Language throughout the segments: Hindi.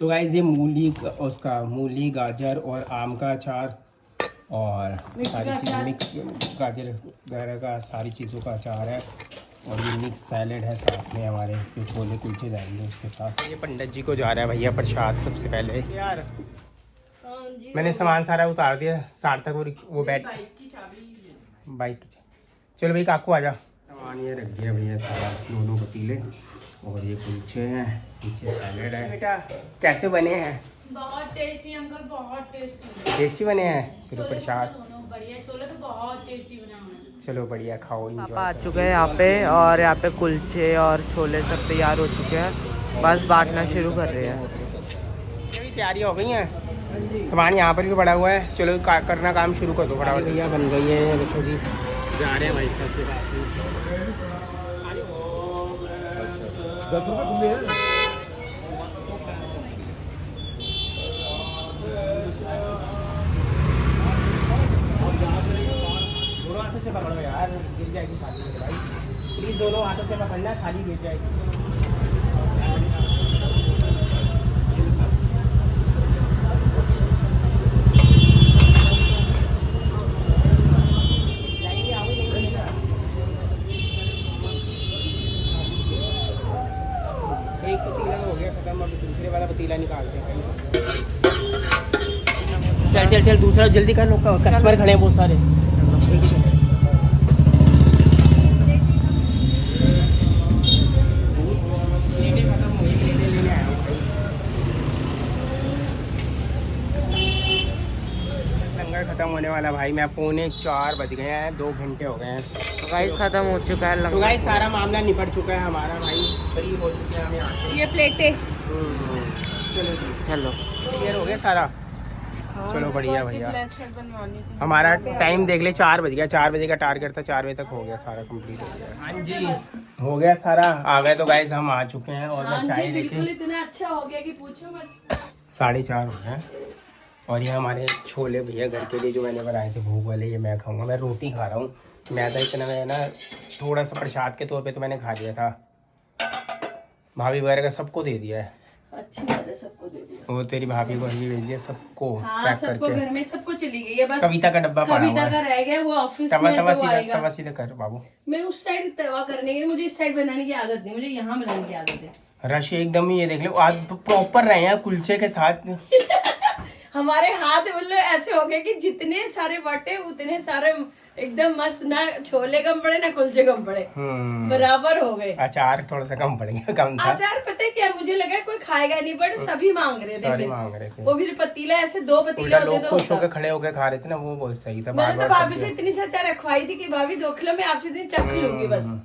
तो गाइस ये उसका मूली गाजर और आम का अचार और सारी चीज़ मिक्स गाजर वगैरह का सारी चीज़ों का अचार है। और ये मिक्स सैलेड है साथ में हमारे, जो छोले कुलचे जाएंगे उसके साथ। ये पंडित जी को जा रहा है भैया प्रसाद सबसे पहले। यार मैंने सामान सारा उतार दिया, सार्थक वो बैठ बाइक की। चलो भाई काकू आ जा। सामान ये रख दिया भैया सारा, दोनों पतीले और ये कुलचे हैं, पीछे सैलेड है। बेटा कैसे बने हैं? बहुत टेस्टी अंकल, बहुत टेस्टी। टेस्टी बने हैं। चलो प्रसाद दोनों बढ़िया, छोले तो बहुत टेस्टी बना हुआ है। चलो बढ़िया खाओ। पापा आ चुके हैं यहाँ पे और यहाँ पे कुलचे और छोले सब तैयार हो चुके हैं, बस बांटना शुरू कर रहे हैं। भी तैयारी हो गई है, सामान यहाँ पर भी पड़ा हुआ है। चलो करना काम शुरू कर दो फटाफट। भैया बन गई है, देखो जी जा रहे हैं भाई साहब के पास। 10 रुपये घूमे हैं। दोनों हाथों से पकड़ो यार, गिर जाएगी थाली भाई, प्लीज दोनों हाथों से पकड़ना, थाली गिर जाएगी। एक पतीला हो गया खत्म, अब दूसरे वाला पतीला निकालते हैं। चल चल चल दूसरा जल्दी कर लो, कस्टमर खड़े हैं बहुत सारे। लंगर खत्म होने वाला भाई, मैं 3:45 बज गए हैं, 2 घंटे हो गए हैं। तो गाइस खत्म हो चुका है लंगर। तो गाइस सारा मामला निपट चुका है हमारा भाई, फ्री हो चुके हैं हम यहाँ से। ये प्लेटें चलो जी चलो क्लियर हो गया सारा। चलो बढ़िया भैया, हमारा टाइम देख ले 4 बज गया, 4 बजे का टारगेट था, 4 बजे तक हो गया सारा कंप्लीट हो गया। हाँ जी हो गया सारा, आ गए। तो गाइस हम आ चुके हैं और मैं चाय लेके, इतना अच्छा हो गया कि पूछो मत। 4:30 हो गए। और ये हमारे छोले भैया घर के लिए जो मैंने बनाए थे भूख वाले, ये मैं खाऊंगा। मैं रोटी खा रहा हूँ, मैदा इतना है ना, थोड़ा सा प्रसाद के तौर पे तो मैंने खा लिया था, भाभी वगैरह का सबको दे दिया है। अच्छी बात है, सबको दे दिया। वो तेरी भाभी को भी भेज दिया सबको, हाँ, पैक सबको करके। घर में सबको चली गई है, बस कविता का डब्बा पड़ा हुआ कविता का है, रह गया, वो ऑफिस तवा में तवा तो सीधा आएगा। तवा सीधा कर बाबू। मैं उस साइड तवा करने की, मुझे इस साइड बनाने की आदत नहीं, मुझे यहाँ बनाने की आदत है। रश एकदम ही, ये देख लो आज प्रॉपर रहे हैं कुलचे के साथ। हमारे हाथ मतलब ऐसे हो गए कि जितने सारे बटे उतने सारे एकदम मस्त, ना छोले कम पड़े ना कुलचे कम पड़े, बराबर हो गए। अचार थोड़ा सा कम पड़ेगा, कम था अचार पता है क्या, मुझे लगा कोई खाएगा नहीं, बट सभी मांग रहे थे, मांग रहे थे। वो भी पतीला ऐसे 2 पतीले होते लोग तो खुश होकर खड़े होकर खा रहे थे ना, वो बहुत सही था। मैंने तो भाभी से इतनी सी अचार रखवाई थी कि भाभी 2 किलो में आपसे दिन चख लूंगी बस।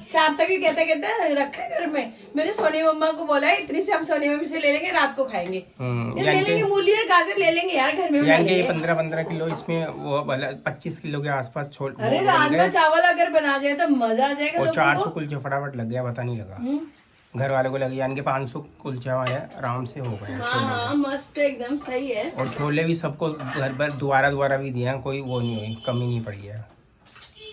सार्थक भी कहते रखा है घर में। मैंने सोनी मम्मा को बोला है इतनी से हम सोनी मम्मी से ले लेंगे, रात को खाएंगे। ले लेंगे मूली और गाजर ले लेंगे यार, घर में बना लेंगे। 15-15 किलो इसमें, वो 25 किलो के आसपास छोड़। अरे राजमा चावल अगर बना जाए तो मजा आ जाएगा। और 400 कुलचे फटाफट लग गया, पता नहीं लगा। घर वालों को लगे, यानी कि 500 कुलचे हमारे आराम से हो गए। हाँ मस्त एकदम सही है। और छोले भी सबको घर पर दोबारा भी दिए हैं, कोई वो नहीं हुई, कमी नहीं पड़ी है।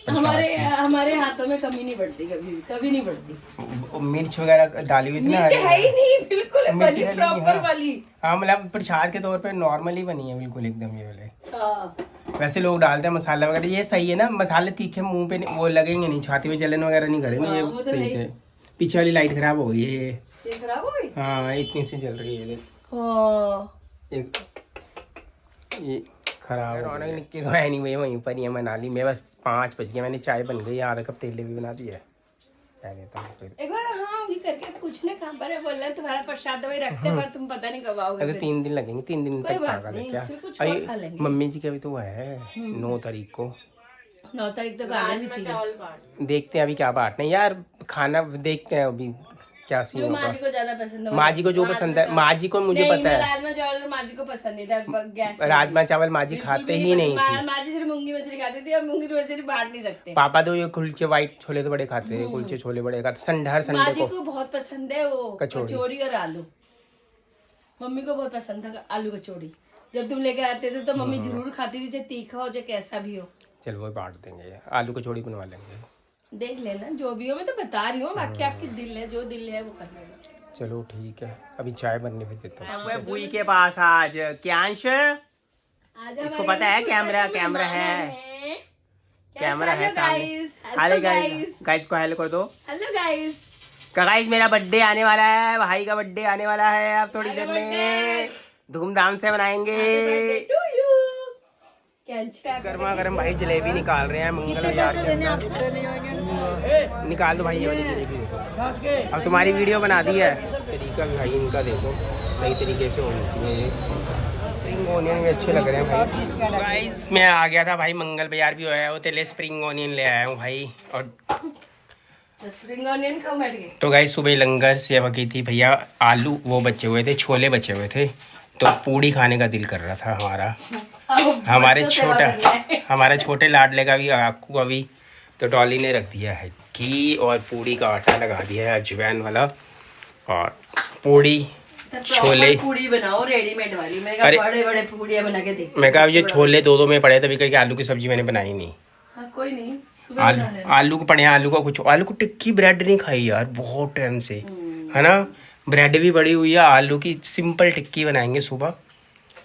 हमारे हाथों में कमी नहीं पड़ती, कभी नहीं पड़ती। मिर्च वगैरह डाली हुई थी ना, मिर्च है ही नहीं, बिल्कुल बनी प्रॉपर वाली। हाँ मतलब प्रसाद के तौर पे नॉर्मली बनी है बिल्कुल एकदम ये वाले। हाँ। वैसे लोग डालते हैं मसाला वगैरह, ये सही है ना, मसाले तीखे मुंह पे वो लगेंगे नहीं, छाती में जलन वगैरह नहीं करेंगे। हाँ, ये सही है। पीछे वाली लाइट खराब हो गई है, ये खराब हो गई। हाँ इतनी सी जल रही है ये खराब। रौनक निक्की तो है नहीं भाई, वहीं पर ही है मनाली में। बस 5 बज गए, मैंने चाय बन गई, आधा कप तेल भी बना दिया है। क्या देता हूँ फिर एक बार हाँ ये करके पूछने कहाँ पर है, बोल रहे तुम्हारा प्रसाद वही रखते पर तुम पता नहीं कब आओगे। अरे 3 दिन लगेंगे, 3 दिन तक पागल है क्या। अरे मम्मी जी का भी तो है 9 तारीख को। 9 तारीख तक आने भी चाहिए। देखते हैं अभी क्या बांटना है यार, खाना देखते हैं अभी क्या सीन होगा। माँ जी को ज्यादा पसंद है, माँ जी को जो पसंद है, माँ जी को मुझे पता है। राजमा चावल माँ जी को पसंद नहीं था, गैस राजमा चावल माँ जी खाते ही नहीं थी। माँ जी सिर्फ मूंगी मछली खाती थी, और मूंगी मछली बांट नहीं सकते। पापा तो ये कुलचे व्हाइट छोले तो बड़े खाते हैं, कुलचे छोले बड़े खाते, हर संडे माँ जी को बहुत पसंद है वो कचौरी और आलू। मम्मी को बहुत पसंद था आलू कचौड़ी, जब तुम लेके आते थे तो मम्मी जरूर खाती थी, चाहे तीखा हो चाहे कैसा भी हो। चल वो बांट देंगे, आलू कचौड़ी बनवा लेंगे। देख लेना जो भी हो, मैं तो बता रही हूँ, बाकी आपकी दिल है, जो दिल है वो कर लेना। चलो ठीक है, अभी चाय बनने पे देता हूँ। बुई के पास आज क्यांश, इसको पता है कैमरा है, कैमरा है सामने। हेलो गाइस को हेलो कर दो। हेलो गाइस, गाइस मेरा बर्थडे आने वाला है, भाई का बर्थडे आने वाला है, अब थोड़ी देर में धूमधाम से मनाएंगे। गर्मा गर्म भाई जलेबी निकाल रहे हैं मंगल बाजार के अंदर। निकाल दो भाई, ये वाली जलेबी देखो, अब तुम्हारी वीडियो बना दी है। तरीका भी भाई इनका देखो सही तरीके से होनी है, स्प्रिंग ओनियन भी अच्छे लग रहे हैं भाई। गाइस मैं आ गया था भाई, मंगल बाजार भी आया, वो तेले स्प्रिंग ओनियन ले आया हूँ भाई। और स्प्रिंग ऑनियन कम बैठ गए। तो गाइस सुबह लंगर सेवा की थी भैया, आलू वो बचे हुए थे, छोले बचे हुए थे, तो पूड़ी खाने का दिल कर रहा था हमारा। हमारे छोटे लाडले का भी, आकू का भी। तो डॉली ने रख दिया है घी और पूड़ी का आटा लगा दिया है अजवाइन वाला, और पूड़ी छोले पूड़ी बनाओ रेडीमेड वाली। मैं बड़े बड़े पूड़ियाँ बना के देख। मैं कहा ये छोले दो में पड़े, तभी करके आलू की सब्जी मैंने बनाई नहीं। कोई नहीं, आलू को पड़े, आलू को टिक्की ब्रेड नहीं खाई यार बहुत टाइम से, है ना। ब्रेड भी बड़ी हुई है, आलू की सिंपल टिक्की बनाएंगे सुबह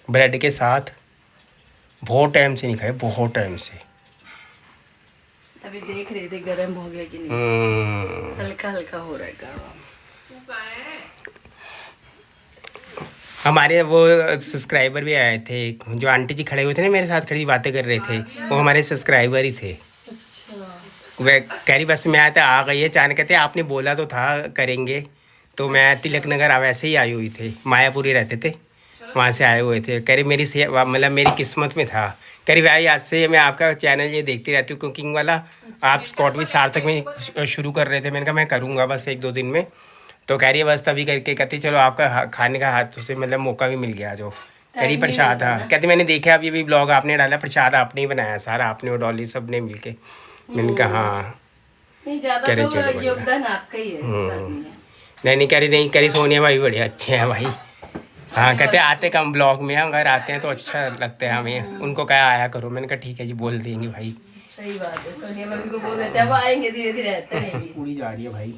ब्रेड के साथ। बहुत टाइम से नहीं खाए, बहुत टाइम से। अभी देख रहे थे गरम हो गया कि नहीं, हल्का हल्का हो रहा है गरम। हमारे वो सब्सक्राइबर भी आए थे, जो आंटी जी खड़े हुए थे ना मेरे साथ, खड़ी बातें कर रहे थे, वो हमारे सब्सक्राइबर ही थे। वह कह रही बस मैं आते आ गई है, अचानक कहते आपने बोला तो था करेंगे, तो मैं तिलक नगर वैसे ही आई हुई थी, मायापुरी रहते थे, वहाँ से आए हुए थे। कह रही मेरी मतलब मेरी किस्मत में था। कह रही भाई आज से मैं आपका चैनल ये देखती रहती हूँ कुकिंग वाला, आप स्कॉट भी सार्थक में शुरू कर रहे थे, मैंने कहा मैं करूँगा बस 1-2 दिन में। तो कह रही है बस तभी करके कहती चलो आपका खाने का हाथ से मतलब मौका भी मिल गया। जो कह रही प्रसाद, हाँ कहती मैंने देखा अभी भी ब्लॉग आपने डाला, प्रसाद आपने ही बनाया सारा, आपने और डॉली सब ने मिल के। मैंने कहा हाँ, कह रही चलो योगदान आपका ही है। नहीं कह रही नहीं, कह रही सोनिया भाई बड़े अच्छे हैं भाई। हाँ कहते आते कम ब्लॉग में, अगर आते हैं तो अच्छा लगता है हमें, उनको क्या आया करो। मैंने कहा ठीक है जी बोल देंगे भाई। सही बात है, सोनिया भाभी को बोल देते हैं, वो आएंगे धीरे धीरे आते रहेंगे। पूरी जा रही है भाई,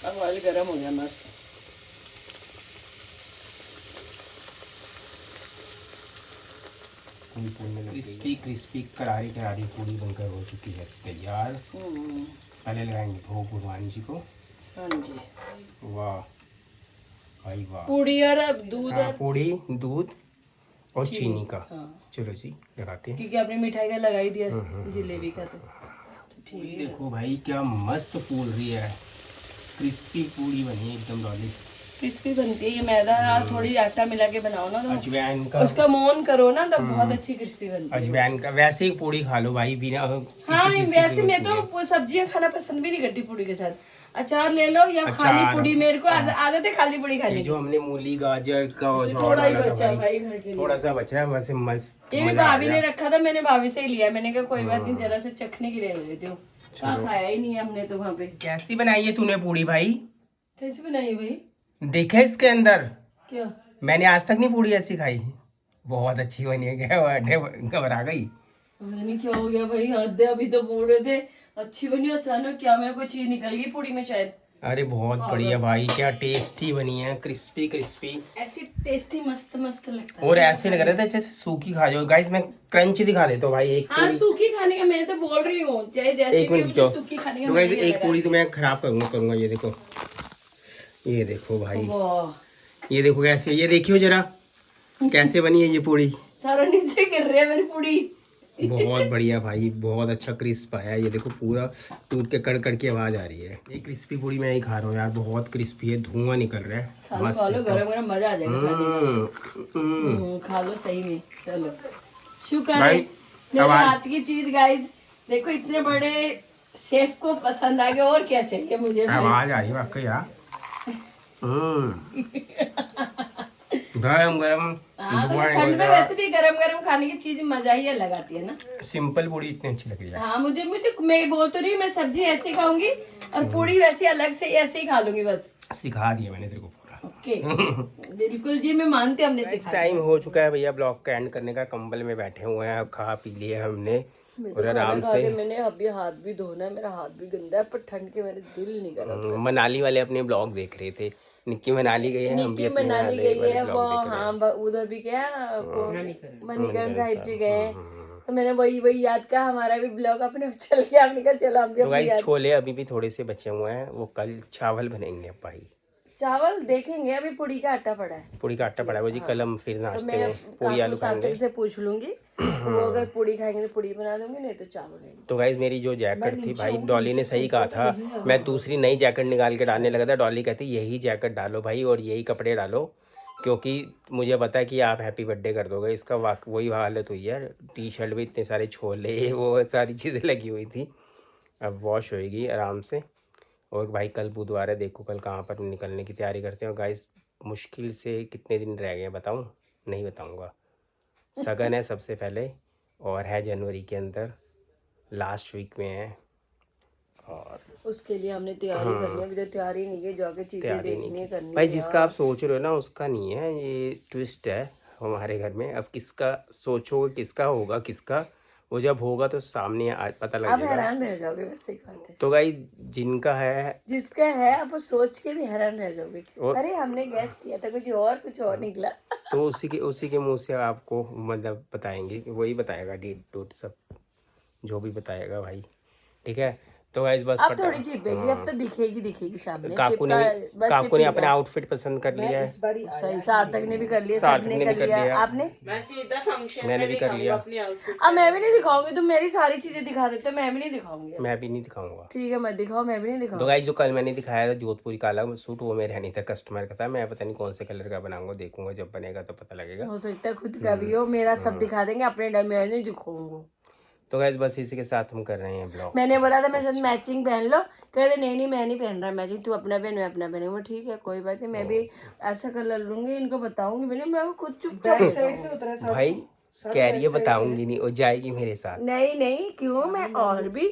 अब ऑयल गरम हो गया मस्त। क्रिस्पी करारी पूरी बनकर हो चुकी है तैयार। पहले लगाएंगे भोग भगवान जी को। हाँ जी, वाह भाई वाह। पूड़ी और दूध, पूड़ी दूध और चीनी का। चलो जी लगाते हैं, क्योंकि आपने मिठाई का लगा ही दिया जलेबी का, तो ठीक है। देखो भाई क्या मस्त फूल रही है, क्रिस्पी पूड़ी बनी है एकदम डॉली। क्रिस्पी बनती है ये, मैदा थोड़ी आटा मिला के बनाओ ना, तो अजवाइन का उसका मोन करो ना, तब बहुत अच्छी क्रिस्पी बनती है। अजवाइन का वैसे ही पूड़ी खा लो भाई बिना। हाँ वैसे मैं तो सब्जियां खाना पसंद भी नहीं करती पूड़ी के साथ, अचार ले लो या खाली पूड़ी। मेरे को आदत है खाली पूड़ी खाने की। जो हमने मूली गाजर का थोड़ा ही बचा भाई घर के लिए, थोड़ा सा बचा है वैसे मस्त। ये भी भाभी ने रखा था, मैंने भाभी से ही लिया। मैंने कहा कोई बात नहीं, जरा से चखने के लिए ले लेती हूँ। खाया ही नहीं हमने तो वहाँ पे। कैसी बनाई है तूने पूड़ी भाई? कैसी बनाई भाई? देखे इसके अंदर, क्या मैंने आज तक नहीं पूड़ी ऐसी खाई। बहुत अच्छी बनी है, घबरा गई। पता नहीं क्या हो गया भाई, हद है। अभी तो बोल रहे थे अच्छी बनी, अचानक क्या मैं कोई चीज निकल गई पूड़ी में शायद। अरे बहुत बढ़िया भाई, क्या टेस्टी बनी है, क्रिस्पी क्रिस्पी ऐसी टेस्टी मस्त मस्त लगता है। और ऐसे लग रहा था जैसे सूखी खा जाओ। गाइस मैं क्रंच दिखा देता हूँ भाई। एक हाँ सूखी खाने का मैं तो बोल रही हूँ, चाहे जैसे भी मुझे सूखी खाने का। तो गाइस एक पूड़ी तो मैं खराब करूंगा। ये देखो, ये देखो भाई, ये देखो कैसे, ये देखियो जरा कैसे बनी है ये पूड़ी। सारा नीचे गिर रहा है मेरी पूड़ी। बहुत बढ़िया भाई, बहुत अच्छा क्रिस्प आया। ये देखो पूरा टूट के कड़ की आवाज आ रही है। ये क्रिस्पी पूड़ी मैं ही खा रहा हूँ यार, बहुत क्रिस्पी है, धुआं निकल रहा है। खा लो गरम गरम, मजा आ जाएगा खाने में। खा लो सही में। चलो शुक्र है मेरे हाथ की चीज। गाइस देखो इतने बड़े शेफ को पसंद आ गया, और क्या चाहिए मुझे। आवाज आ रही है वाकई यार। गरम गरम। ठंड में वैसे भी गरम गरम खाने की चीज मजा ही अलग आती है ना। सिंपल पूड़ी इतनी अच्छी लग रही है। हाँ मुझे मैं बोल तो रही हूँ, मैं सब्जी ऐसे ही खाऊंगी और पूड़ी वैसे अलग से ऐसे ही खा लूंगी बस। सिखा दिया मैंने तेरे को पूरा। ओके बिल्कुल जी, मैं मानती हूँ हमने सिखाया। टाइम हो चुका है भैया ब्लॉग का एंड करने का। कंबल में बैठे हुए हैं, अब खा पी लिया हमने। और आराम से। मैंने अभी हाथ भी धोना है, मेरा हाथ भी गंदा है, पर ठंड के मेरे दिल नहीं कर रहा। मनाली वाले अपने ब्लॉग देख रहे थे, निक्की मनाली गई है, हम भी निक्की अपने मनाली वाले गई है वो, ब्लॉग देख रहे हैं। हाँ उधर भी क्या मणिकरण साहिब जी गए हैं, तो मैंने वही याद किया, हमारा भी ब्लॉग अपने चल गया, हमने कहा चलो हम भी तो अपनी गाइस छोले अभी भी थोड़े से बचे हुए हैं, वो कल चावल बनेंगे भाई। चावल देखेंगे, अभी पूड़ी का आटा पड़ा है, पूड़ी का आटा पड़ा है वो जी, कल हम फिर तो नाश्ते मैं में पूड़ी आलू खाएंगे। सार्थक से पूछ लूंगी, वो अगर पूड़ी खाएंगे तो पूड़ी बना दूंगी, नहीं तो चावल लेंगे। तो गाइज मेरी जो जैकेट थी भाई, डॉली ने सही कहा था, मैं दूसरी नई जैकेट निकाल के डालने लगा था, डॉली कहती यही जैकेट डालो भाई और यही कपड़े डालो, क्योंकि मुझे पता है कि आप हैप्पी बर्थडे कर दोगे। इसका वही हालत हुई है, टी शर्ट भी इतने सारे छोले वो सारी चीज़ें लगी हुई थी, अब वॉश होएगी आराम से। और भाई कल बुधवार है, देखो कल कहाँ पर निकलने की तैयारी करते हैं। और गाइस मुश्किल से कितने दिन रह गए हैं बताऊँ? नहीं बताऊँगा। सगन है सबसे पहले, और है जनवरी के अंदर, लास्ट वीक में है, और उसके लिए हमने तैयारी करनी है, अभी तो तैयारी नहीं है, जाके चीजें देखनी करनी भाई जिसका आप सोच रहे हो ना उसका नहीं है, ये ट्विस्ट है हमारे घर में। अब किसका सोचोगे, किसका होगा, किसका वो जब होगा तो सामने पता लग आप जाएगा। हैरान रह जाओगे, वैसे बात है। तो भाई जिनका है, जिसका है आप सोच के भी हैरान रह जाओगे, अरे हमने गैस किया था कुछ और निकला। तो उसी के मुंह से आपको मतलब बताएंगे, वही बताएगा डेट डूट सब जो भी बताएगा भाई, ठीक है। तो गाइस बस अब थोड़ी छिपेगी, अब तो दिखेगी सामने। काकू ने अपना आउटफिट पसंद कर लिया है, सही, सार्थक ने भी कर लिया, सबने कर लिया, आपने? मैंने भी कर लिया। अब मैं भी नहीं दिखाऊंगी, तुम मेरी सारी चीजें दिखा देते हो, मैं भी नहीं दिखाऊंगी। मैं भी नहीं दिखाऊंगा, ठीक है मत दिखाओ, मैं भी नहीं तो दिखाऊंगी। गाइस जो कल मैंने दिखाया था जोधपुरी काला सूट, वो मेरे नहीं था, कस्टमर का था, मैं पता नहीं कौन से कलर का बनाऊंगा, देखूंगा जब बनेगा तो पता लगेगा। हो सकता है खुद का भी हो, मेरा सब दिखा देंगे, अपने डर में नहीं दिखाऊंगा। तो गाइस बस इसी के साथ हम कर रहे हैं ब्लॉग। मैंने बोला था मेरे साथ मैचिंग पहन लो, कहते नहीं मैं नहीं पहन रहा मैचिंग, तू अपना पहन मैं अपना पहनूंगा। ठीक है कोई बात नहीं, मैं भी ऐसा कलर लूंगी, इनको बताऊंगी मैंने, मैं वो खुद चुपचाप भाई कह रही है बताऊंगी नहीं, वो जाएगी मेरे साथ। नहीं क्यों, मैं और भी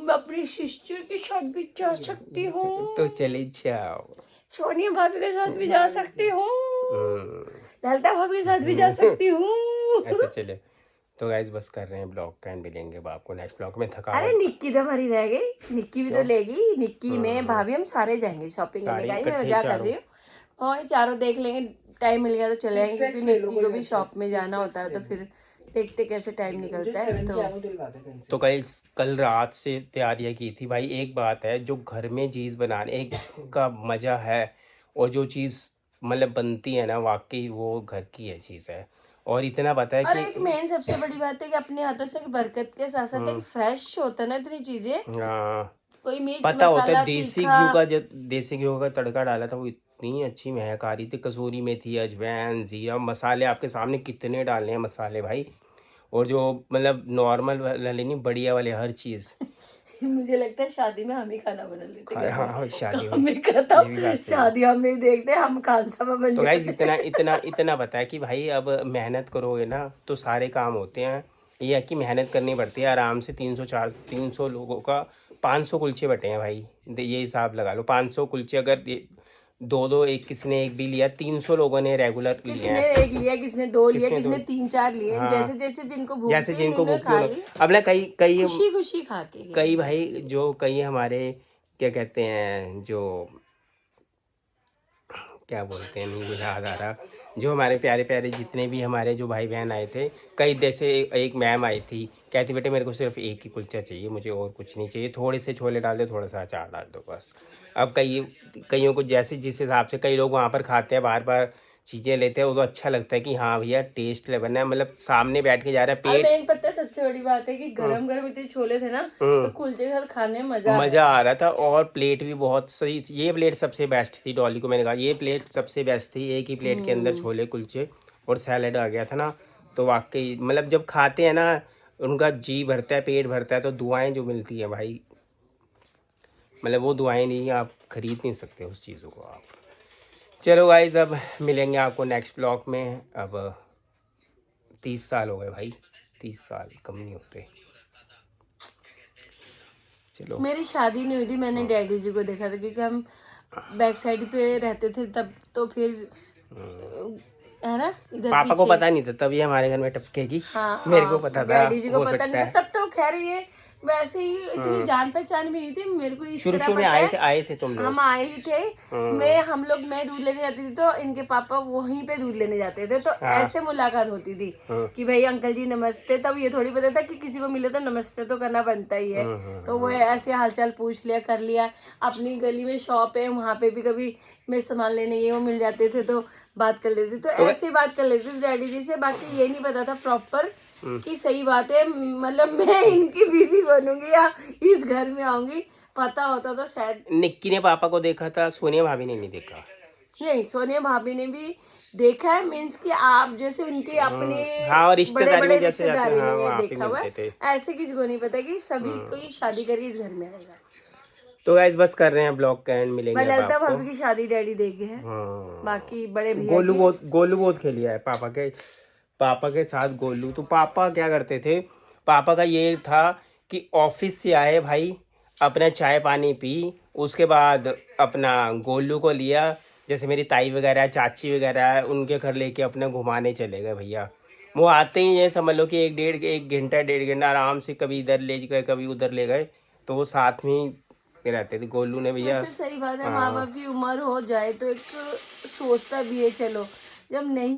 अपनी सिस्टर के साथ भी जा सकती हूँ, तो चले जाओ, सोनिया भाभी के साथ भी जा सकती हूँ, ललिता भाभी के साथ भी जा सकती हूँ। ऐसे चले। तो गाइस बस कर रहे हैं ब्लॉग का एंड, मिलेंगे आपको नेक्स्ट ब्लॉग में। थका अरे निक्की तो हमारी रह गई, निक्की भी तो लेगी, निक्की में भाभी हम सारे जाएंगे शॉपिंग करने, गाइस मैं मजाक कर रही हूँ, और चारों देख लेंगे, टाइम मिल गया तो चले जाएंगे, क्योंकि निक्की को भी शॉप में जाना होता है, तो फिर देखते कैसे टाइम निकलता है। तो कल रात से तैयारियां की थी भाई। एक बात है, जो घर में चीज़ बनाने का मज़ा है, और जो चीज़ मतलब बनती है ना, वाकई वो घर की है चीज़ है। और इतना पता है और कि एक मेन सबसे बड़ी बात है कि अपने हाथों से बरकत के साथ साथ एक फ्रेश होता है ना, इतनी चीजें कोई मिर्च पता होता मसाला है। देसी घी का तड़का डाला था, वो इतनी अच्छी महक आ रही थी, कसूरी मेथी, अजवाइन, जीरा, मसाले आपके सामने कितने डालने हैं मसाले भाई, और जो मतलब नॉर्मल वाले नहीं, बढ़िया वाले हर चीज़। मुझे लगता है शादी में हम ही खाना बना लेते हैं। हाँ शादी हम ही खाता हूँ, शादी हम नहीं देखते, हम खानसा में बन तो जाते गाइस इतना पता है कि भाई अब मेहनत करोगे ना तो सारे काम होते हैं। ये है कि मेहनत करनी पड़ती है आराम से। 300 लोगों का 500 कुलचे बटे हैं भाई, ये हिसाब लगा लो। 500 कुलचे अगर दो एक किसी ने एक भी लिया, 300 लोगों ने रेगुलर लिया, किसने एक लिया, किसने दो लिया, किसने 3-4 लिए, जैसे जैसे जिनको भूख थी, अब ना कई खुशी खा के कई भाई, जो कई हमारे क्या कहते हैं, जो क्या बोलते हैं, नहीं मुझे याद आ रहा, जो हमारे प्यारे प्यारे जितने भी हमारे जो भाई बहन आए थे, कई जैसे एक मैम आई थी, कहती बेटे मेरे को सिर्फ एक ही कुलचा चाहिए, मुझे और कुछ नहीं चाहिए, थोड़े से छोले डाल दो, थोड़ा सा अचार डाल दो बस। अब कईयों को जैसे जिस हिसाब से कई लोग वहाँ पर खाते हैं, बार बार चीज़ें लेते हैं, वो तो अच्छा लगता है कि हाँ भैया टेस्ट बना है, मतलब सामने बैठ के जा रहा है पेट। मेन पता है सबसे बड़ी बात है कि गरम गरम इतने छोले थे ना, तो कुलचे के साथ खाने में मजा आ रहा था, और प्लेट भी बहुत सही थी। ये प्लेट सबसे बेस्ट थी, डॉली को मैंने कहा ये प्लेट सबसे बेस्ट थी, एक ही प्लेट के अंदर छोले कुलचे और सैलेड आ गया था ना, तो वाकई मतलब जब खाते हैं ना उनका जी भरता है, पेट भरता है, तो दुआएं जो मिलती हैं भाई, मतलब वो दुआएं नहीं, आप खरीद नहीं सकते उस चीज़ों को आप। चलो गाइस अब मिलेंगे आपको नेक्स्ट ब्लॉग में। अब 30 साल हो गए भाई, 30 साल कम नहीं होते। चलो मेरी शादी नहीं हुई थी, मैंने डैडी जी को देखा था, क्योंकि हम बैक साइड पे रहते थे तब, तो फिर है ना इधर पापा को पीछे। पता नहीं था तभी हमारे घर में टपकेगी। हाँ, मेरे को पता था, डैडी जी को हो पता सकता नहीं है। था तब तो खैर ये वैसे ही इतनी जान पहचान भी नहीं थी मेरे को इस शुरू तरह शुरू में पता है आए थे तुम लोग। हम आए ही थे। मैं दूध लेने जाती थी तो इनके पापा वहीं पे दूध लेने जाते थे तो ऐसे मुलाकात होती थी कि भाई अंकल जी नमस्ते। तब ये थोड़ी पता था कि किसी को मिले तो नमस्ते तो करना बनता ही है। तो वो ऐसे हालचाल पूछ लिया कर लिया। अपनी गली में शॉप है वहाँ पे भी कभी मैं सामान लेने ये वो मिल जाते थे तो बात कर लेते तो ऐसे ही बात कर लेते थे डैडी जी से। बाकी ये नहीं पता था प्रॉपर कि सही बात है मतलब मैं इनकी बीवी बनूंगी या इस घर में आऊंगी। पता होता तो शायद। निक्की ने पापा को देखा था, सोनिया भाभी ने नहीं देखा। नहीं सोनिया भाभी ने भी देखा है मीन्स कि आप जैसे उनके अपने हाँ, और बड़े रिश्तेदारी बड़े में जैसे जाते हैं, रिश्तेदारी हाँ, में वहाँ पे देखा हुआ मिलते है। थे। ऐसे किसी को नहीं पता कि सभी कोई शादी करके इस घर में आएगा। तो गाइस बस कर रहे हैं ब्लॉग का एंड, मिलेंगे अब ललिता आपको। भाभी की शादी डैडी देखे हैं। हाँ। बाकी बड़े भैया गोलू बहुत खेलिया है पापा के साथ गोलू। तो पापा क्या करते थे, पापा का ये था कि ऑफिस से आए भाई अपना चाय पानी पी, उसके बाद अपना गोलू को लिया, जैसे मेरी ताई वगैरह चाची वगैरह है उनके घर लेके अपना घुमाने चले गए भैया। वो आते ही ये समझ लो कि एक घंटा 1.5 घंटा आराम से कभी इधर ले गए कभी उधर ले गए। तो वो साथ में ही रहते थे गोलू ने भैया। वैसे सही बात है माँ बाप की उम्र हो जाए तो एक सोचता भी है चलो जब नहीं